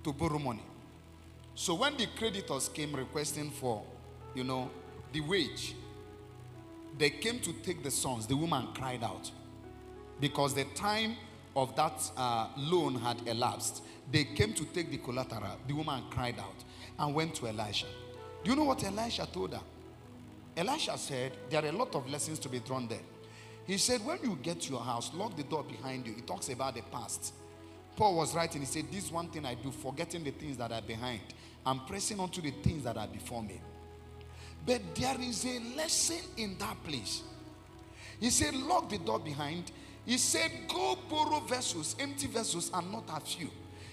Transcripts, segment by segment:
to borrow money. So when the creditors came requesting for, the wage, they came to take the sons. The woman cried out because the time of that loan had elapsed. They came to take the collateral. The woman cried out and went to Elisha. Do you know what Elisha told her? Elisha said, there are a lot of lessons to be drawn there. He said, when you get to your house, lock the door behind you. He talks about the past. Paul was writing, he said, this one thing I do, forgetting the things that are behind. I'm pressing on to the things that are before me. But there is a lesson in that place. He said, lock the door behind. He said, go borrow vessels, empty vessels, and not a few.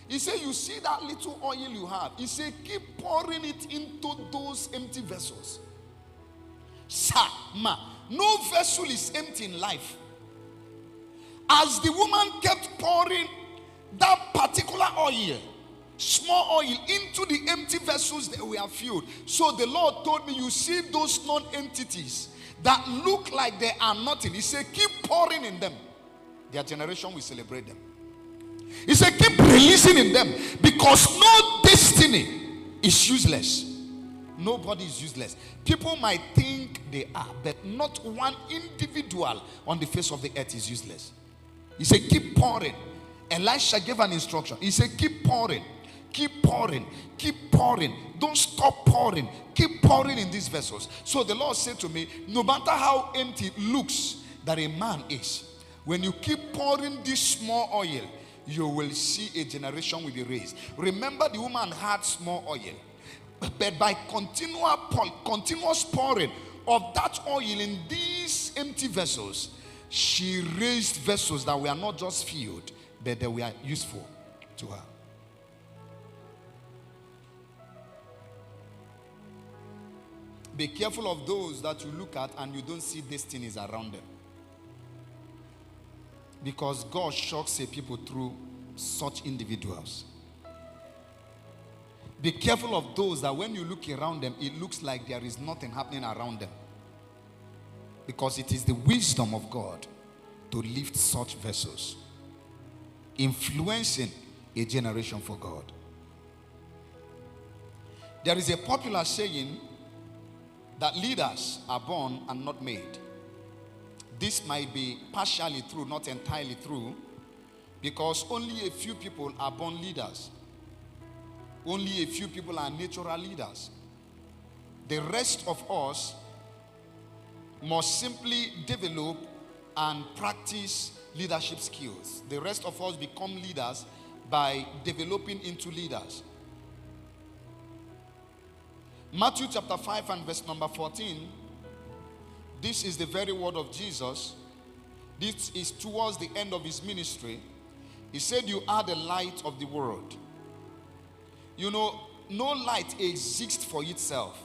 He said, you see that little oil you have? He said, keep pouring it into those empty vessels. Sir, ma, no vessel is empty in life. As the woman kept pouring that particular oil, small oil, into the empty vessels that were filled. So the Lord told me, you see those non-entities that look like they are nothing. He said, keep pouring in them. Their generation will celebrate them. He said, keep releasing in them, because no destiny is useless. Nobody is useless. People might think they are, but not one individual on the face of the earth is useless. He said, keep pouring. Elisha gave an instruction. He said, keep pouring, keep pouring, keep pouring. Don't stop pouring. Keep pouring in these vessels. So the Lord said to me, no matter how empty it looks that a man is, when you keep pouring this small oil, you will see a generation will be raised. Remember, the woman had small oil, but by continuous pouring of that oil in these empty vessels, she raised vessels that were not just filled, but they were useful to her. Be careful of those that you look at and you don't see destinies around them. Because God shocks a people through such individuals. Be careful of those that when you look around them, it looks like there is nothing happening around them. Because it is the wisdom of God to lift such vessels, influencing a generation for God. There is a popular saying that leaders are born and not made. This might be partially true, not entirely true, because only a few people are born leaders. Only a few people are natural leaders. The rest of us must simply develop and practice leadership skills. The rest of us become leaders by developing into leaders. Matthew chapter 5 and verse number 14. This is the very word of Jesus. This is towards the end of his ministry. He said, you are the light of the world. You know, no light exists for itself.